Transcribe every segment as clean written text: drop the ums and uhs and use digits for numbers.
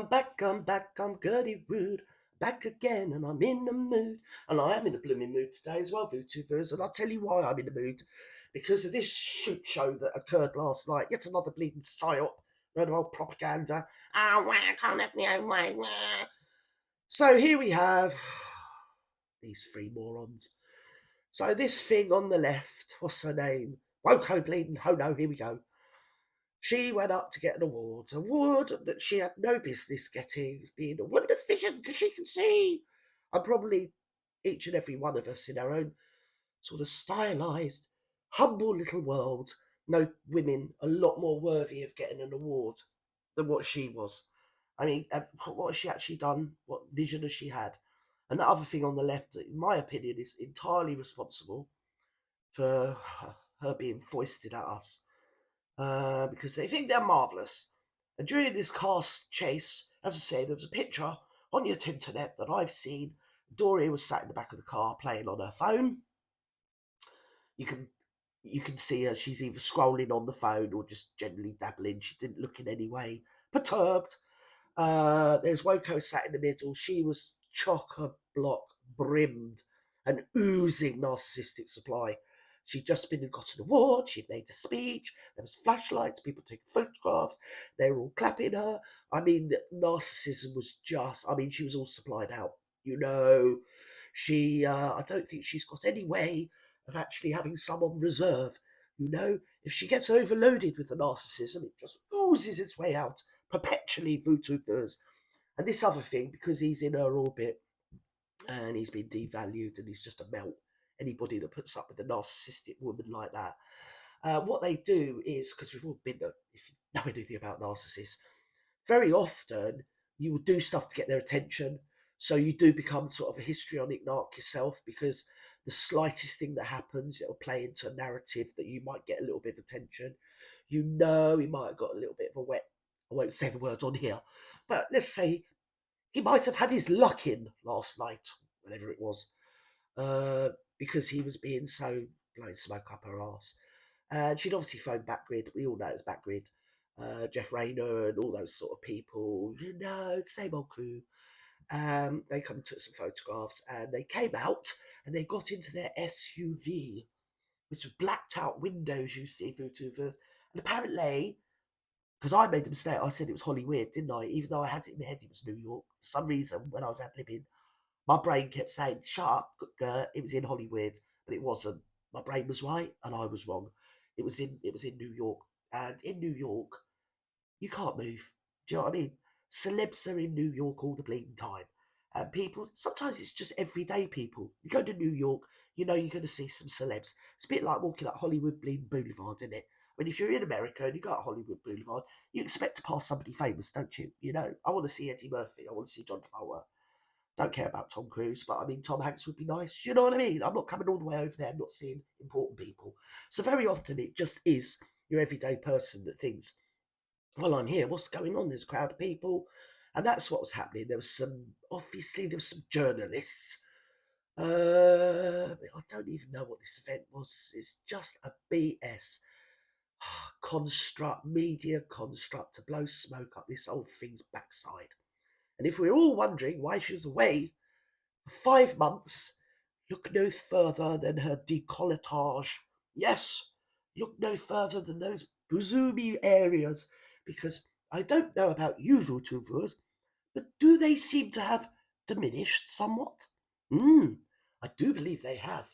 I'm back, I'm Gerty rude. Back again, and I'm in the mood. And I am in a blooming mood today as well, VTubers. And I'll tell you why I'm in the mood. Because of this shoot show that occurred last night. Yet another bleeding psyop. Another old propaganda. Oh, well, I can't have my own way. So here we have these three morons. So this thing on the left, what's her name? Woko bleeding. Oh no, here we go. She went up to get an award that she had no business getting, being a woman of vision because she can see. And probably each and every one of us in our own sort of stylized, humble little world know women a lot more worthy of getting an award than what she was. I mean, what has she actually done? What vision has she had? And the other thing on the left, in my opinion, is entirely responsible for her being foisted at us because they think they're marvellous. And during this car chase, as I say, there was a picture on the internet that I've seen. Doria was sat in the back of the car playing on her phone. You can see her. She's either scrolling on the phone or just generally dabbling. She didn't look in any way perturbed. There's Woko sat in the middle. She was chock-a-block brimmed and oozing narcissistic supply. She'd just been and got an award. She'd made a speech. There was flashlights. People taking photographs. They were all clapping her. I mean, the narcissism was just. I mean, she was all supplied out. She. I don't think she's got any way of actually having some on reserve. If she gets overloaded with the narcissism, it just oozes its way out perpetually VTubers. And this other thing, because he's in her orbit and he's been devalued and he's just a melt. Anybody that puts up with a narcissistic woman like that, what they do is, because we've all been there, if you know anything about narcissists, very often you will do stuff to get their attention. So you do become sort of a histrionic narc yourself because the slightest thing that happens, it'll play into a narrative that you might get a little bit of attention. He might have got a little bit of a wet, I won't say the word on here, but let's say he might have had his luck in last night, whenever it was, because he was being so blowing smoke up her arse. And she'd obviously phoned Backgrid. We all know it's Backgrid. Jeff Rayner and all those sort of people. Same old crew. They come and took some photographs and they came out and they got into their SUV, which was blacked out windows, you see, VTubers. And apparently, because I made a mistake, I said it was Hollywood, didn't I? Even though I had it in my head it was New York. For some reason, when I was ad libbing, my brain kept saying, shut up, it was in Hollywood, but it wasn't. My brain was right and I was wrong. It was in New York. And in New York, you can't move. Do you know what I mean? Celebs are in New York all the bleeding time. And people, sometimes it's just everyday people. You go to New York, you know you're going to see some celebs. It's a bit like walking up Hollywood bleeding Boulevard, isn't it? I mean, if you're in America and you go to Hollywood Boulevard, you expect to pass somebody famous, don't you? I want to see Eddie Murphy. I want to see John Travolta. Don't care about Tom Cruise, but I mean, Tom Hanks would be nice. You know what I mean? I'm not coming all the way over there. I'm not seeing important people. So very often it just is your everyday person that thinks, well, I'm here. What's going on? There's a crowd of people. And that's what was happening. There was some journalists. I don't even know what this event was. It's just a BS media construct to blow smoke up this whole thing's backside. And if we're all wondering why she was away for 5 months, look no further than her decolletage. Yes, look no further than those bozoomy areas, because I don't know about you VTubers, but do they seem to have diminished somewhat? I do believe they have.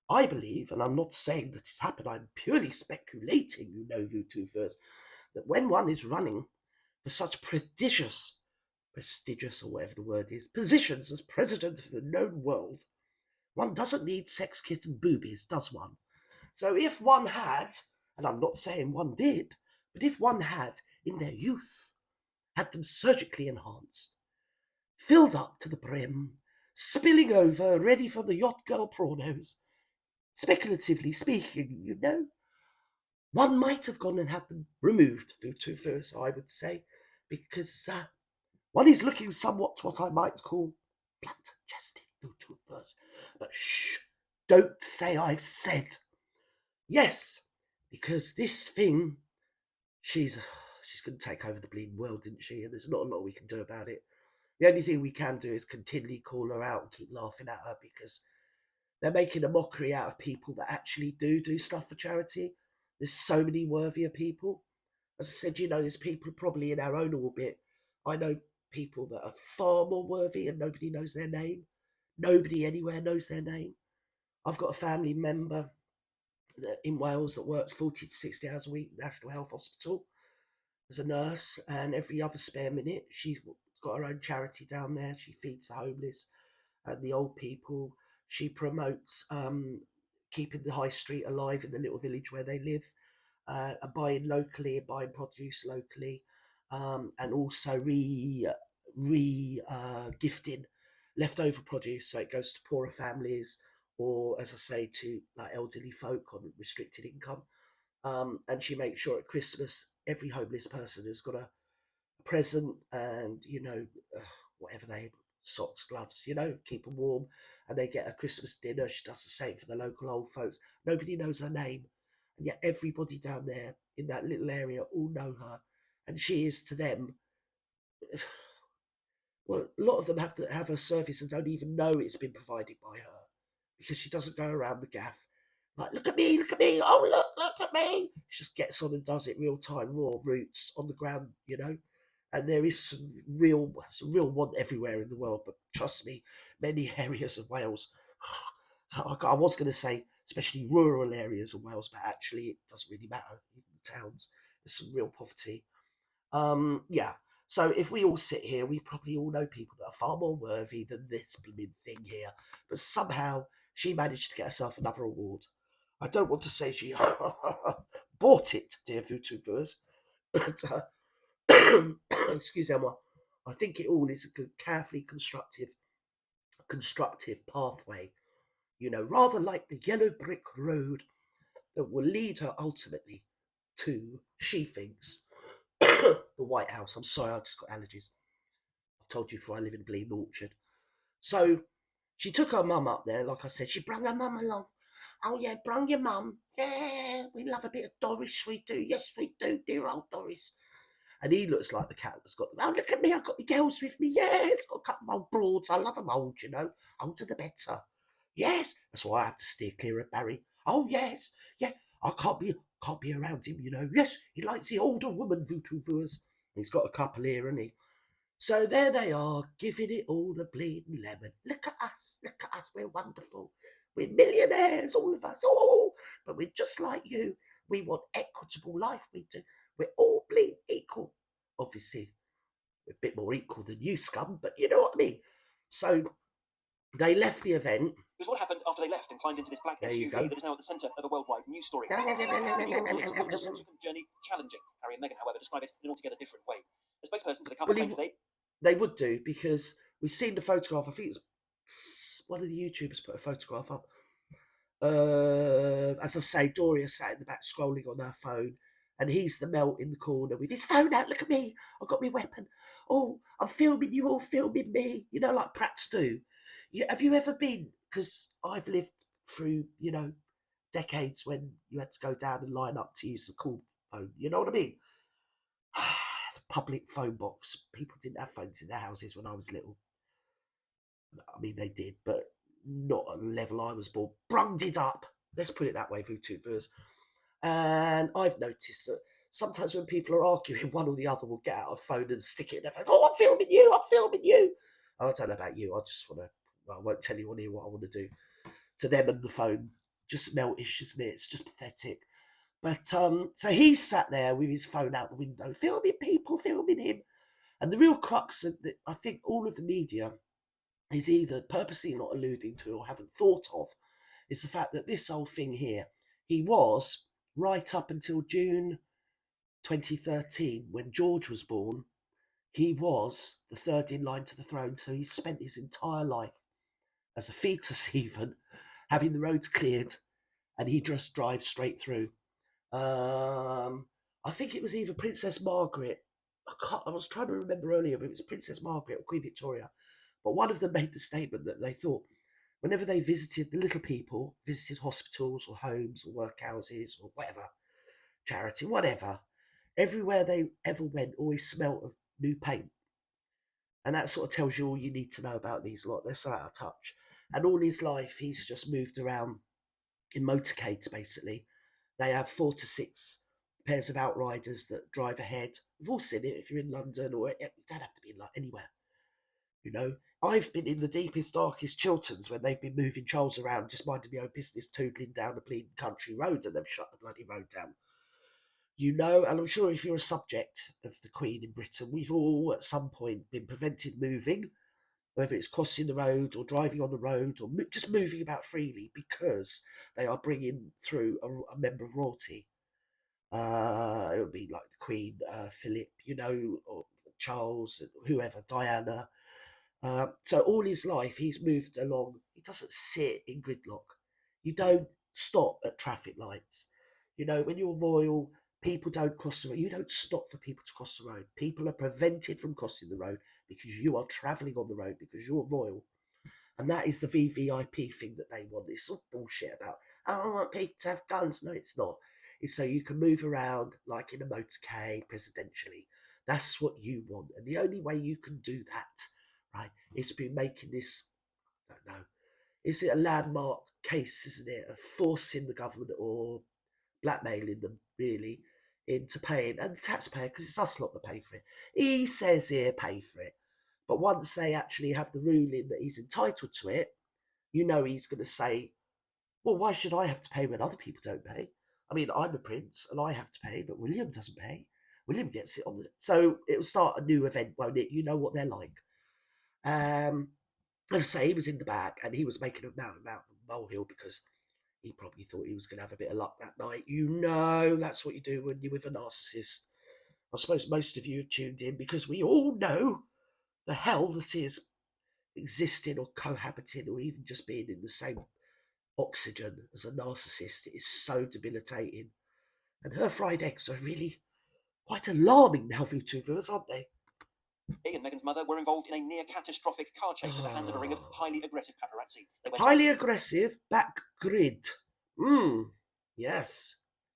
I believe, and I'm not saying that it's happened, I'm purely speculating, VTubers, that when one is running for such prestigious or whatever the word is, positions as president of the known world, one doesn't need sex kit and boobies, does one? So if one had, and I'm not saying one did, but if one had, in their youth, had them surgically enhanced, filled up to the brim, spilling over, ready for the yacht girl pornos, speculatively speaking, one might have gone and had them removed, VTubers, I would say, because one is looking somewhat what I might call flat-chested VTubers. But shh, don't say I've said. Yes, because this thing, she's she's going to take over the bleeding world, didn't she? And there's not a lot we can do about it. The only thing we can do is continually call her out and keep laughing at her, because they're making a mockery out of people that actually do stuff for charity. There's so many worthier people. As I said, there's people probably in our own orbit. I know people that are far more worthy and nobody knows their name. Nobody anywhere knows their name. I've got a family member in Wales that works 40 to 60 hours a week at National Health Hospital as a nurse, and every other spare minute she's got her own charity down there. She feeds the homeless and the old people. She promotes keeping the high street alive in the little village where they live, and buying locally, buying produce locally, and also gifting leftover produce, so it goes to poorer families, or as I say, to like elderly folk on restricted income. And she makes sure at Christmas every homeless person has got a present, and whatever they, socks, gloves, keep them warm, and they get a Christmas dinner. She does the same for the local old folks. Nobody knows her name, and yet everybody down there in that little area all know her, and she is to them. Well, a lot of them have her service and don't even know it's been provided by her, because she doesn't go around the gaff like, look at me, oh, look at me. She just gets on and does it real time, raw, roots on the ground, And there is some real want everywhere in the world, but trust me, many areas of Wales, I was going to say, especially rural areas of Wales, but actually it doesn't really matter. Even the towns, there's some real poverty. Yeah. So if we all sit here, we probably all know people that are far more worthy than this blooming thing here. But somehow she managed to get herself another award. I don't want to say she bought it, dear VTubers, but excuse me, I think it all is a good, carefully constructive pathway. Rather like the yellow brick road that will lead her ultimately to, she thinks, the White House. I'm sorry, I just got allergies. I've told you before, I live in Blean Orchard. So she took her mum up there, like I said. She brung her mum along. Oh, yeah, brung your mum. Yeah, we love a bit of Doris, we do. Yes, we do, dear old Doris. And he looks like the cat that's got them. Oh, look at me, I've got the girls with me. Yeah, it's got a couple of old broads. I love them old, Older the better. Yes, that's why I have to steer clear of Barry. Oh, yes, yeah, I can't be around him, Yes, he likes the older woman, VTubers. He's got a couple here, hasn't he? So there they are, giving it all the bleeding lemon. Look at us, we're wonderful. We're millionaires, all of us. Oh, but we're just like you. We want equitable life, we do. We're all bleeding equal. Obviously, we're a bit more equal than you, scum, but you know what I mean. So they left the event. Here's what happened after they left and climbed into this black SUV that is now at the centre of a worldwide news story. They Journey challenging. Harry and Meghan, however, describe it in an altogether different way. The spokesperson for the couple claimed they would do, because we've seen the photograph. I think it's one of the YouTubers put a photograph up. As I say, Doria sat in the back scrolling on her phone, and he's the melt in the corner with his phone out. Look at me, I've got my weapon. Oh, I'm filming you all, filming me. Like Prats do. Have you ever been? Because I've lived through, decades when you had to go down and line up to use the call phone. You know what I mean? The public phone box. People didn't have phones in their houses when I was little. I mean, they did, but not at the level I was born. Brunged it up. Let's put it that way, VTubers. And I've noticed that sometimes when people are arguing, one or the other will get out a phone and stick it in their face. Oh, I'm filming you. Oh, I don't know about you. I just want to, I won't tell you on here what I want to do to them and the phone. Just meltish, isn't it? It's just pathetic. But so he sat there with his phone out the window, filming people, filming him. And the real crux of I think all of the media is either purposely not alluding to or haven't thought of, is the fact that this whole thing here, he was, right up until June 2013, when George was born, he was the third in line to the throne. So he spent his entire life, as a fetus even, having the roads cleared, and he just drives straight through. I think it was either Princess Margaret. I was trying to remember earlier if it was Princess Margaret or Queen Victoria, but one of them made the statement that they thought whenever they visited the little people, visited hospitals or homes or workhouses or whatever, charity, whatever, Everywhere they ever went always smelt of new paint. And that sort of tells you all you need to know about these lot. They're so out of touch. And all his life, he's just moved around in motorcades, basically. They have 4 to 6 pairs of outriders that drive ahead. We've all seen it if you're in London, or you don't have to be in anywhere. You know, I've been in the deepest, darkest Chilterns when they've been moving Charles around, just minding my own business, tootling down the bleeding country roads, and they've shut the bloody road down. You know, and I'm sure if you're a subject of the Queen in Britain, we've all at some point been prevented moving, whether it's crossing the road or driving on the road or just moving about freely because they are bringing through a member of royalty. It would be like the Queen, Philip, you know, or Charles, whoever, Diana. So all his life, he's moved along. He doesn't sit in gridlock. You don't stop at traffic lights. You know, when you're royal, people don't cross the road. You don't stop for people to cross the road. People are prevented from crossing the road because you are travelling on the road because you're royal. And that is the VVIP thing that they want. It's all bullshit about, oh, I want people to have guns. No, it's not. It's so you can move around like in a motorcade presidentially. That's what you want. And the only way you can do that, right, is to be making this, I don't know, is it a landmark case, isn't it, of forcing the government or blackmailing them, really, into paying, and the taxpayer, because it's us lot that pay for it. He says here, pay for it. But once they actually have the ruling that he's entitled to it, you know he's going to say, well, why should I have to pay when other people don't pay? I mean, I'm a prince and I have to pay, but William doesn't pay. William gets it on the... So it'll start a new event, won't it? You know what they're like. As I say, he was in the back and he was making a mountain molehill because he probably thought he was going to have a bit of luck that night. You know, that's what you do when you're with a narcissist. I suppose most of you have tuned in because we all know the hell that is existing or cohabiting or even just being in the same oxygen as a narcissist. It is so debilitating. And her fried eggs are really quite alarming now, VTubers, aren't they? He and Meghan's mother were involved in a near-catastrophic car chase at the hands of a ring of highly aggressive paparazzi. They went highly aggressive back grid. Yes.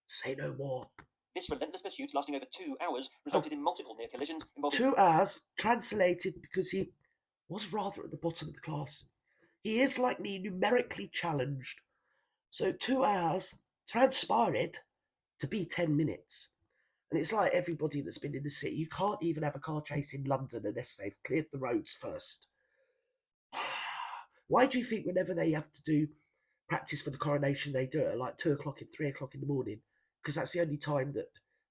Say no more. This relentless pursuit, lasting over 2 hours, resulted in multiple near collisions involving... 2 hours, translated because he was rather at the bottom of the class. He is, like me, numerically challenged. So 2 hours transpired to be 10 minutes. And it's like everybody that's been in the city. You can't even have a car chase in London unless they've cleared the roads first. Why do you think whenever they have to do practice for the coronation, they do it at like 2 o'clock and 3 o'clock in the morning? Because that's the only time that,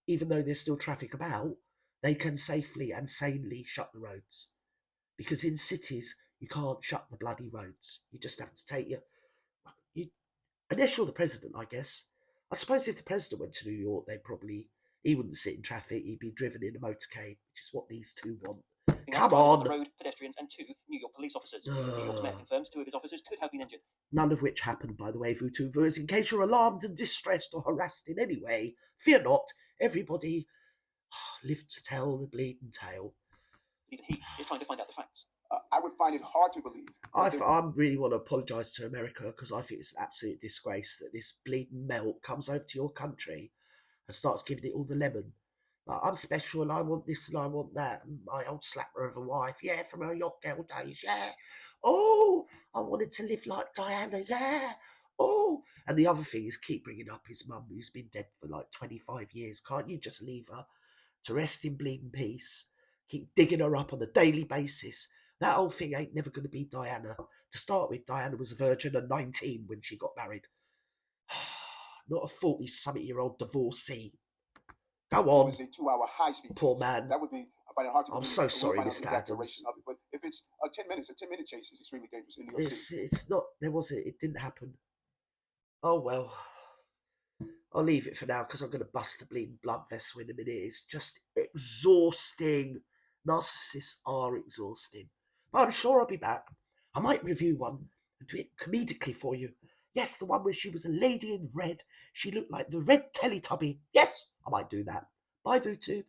even though there's still traffic about, they can safely and sanely shut the roads. Because in cities, you can't shut the bloody roads. You just have to take unless you're the president, I guess. I suppose if the president went to New York, he wouldn't sit in traffic. He'd be driven in a motorcade, which is what these two want. Come on! The road, pedestrians and 2 New York police officers. New York's mayor confirms 2 of his officers could have been injured. None of which happened, by the way, VTubers. In case you're alarmed and distressed or harassed in any way, fear not. Everybody lived to tell the bleeding tale. Even he is trying to find out the facts. I would find it hard to believe. I really want to apologise to America because I think it's an absolute disgrace that this bleeding melt comes over to your country and starts giving it all the lemon. Like, I'm special and I want this and I want that. And my old slapper of a wife, yeah, from her yacht girl days, yeah. Oh, I wanted to live like Diana, yeah. Oh, and the other thing is keep bringing up his mum who's been dead for like 25 years. Can't you just leave her to rest in bleeding peace? Keep digging her up on a daily basis. That whole thing ain't never going to be Diana. To start with, Diana was a virgin and 19 when she got married. Not a 40-something-year-old divorcee. Go on. It was a 2-hour high-speed Poor chase. man. That would be, I find it hard to believe. I'm so sorry, Mr. Adams. But if it's 10 minutes, a 10-minute chase is extremely dangerous in New York City. It's not, it didn't happen. Oh, well. I'll leave it for now because I'm going to bust a bleeding blood vessel in a minute. It's just exhausting. Narcissists are exhausting. But I'm sure I'll be back. I might review one and do it comedically for you. Yes, the one where she was a lady in red. She looked like the red Teletubby. Yes, I might do that. Bye, VooTube.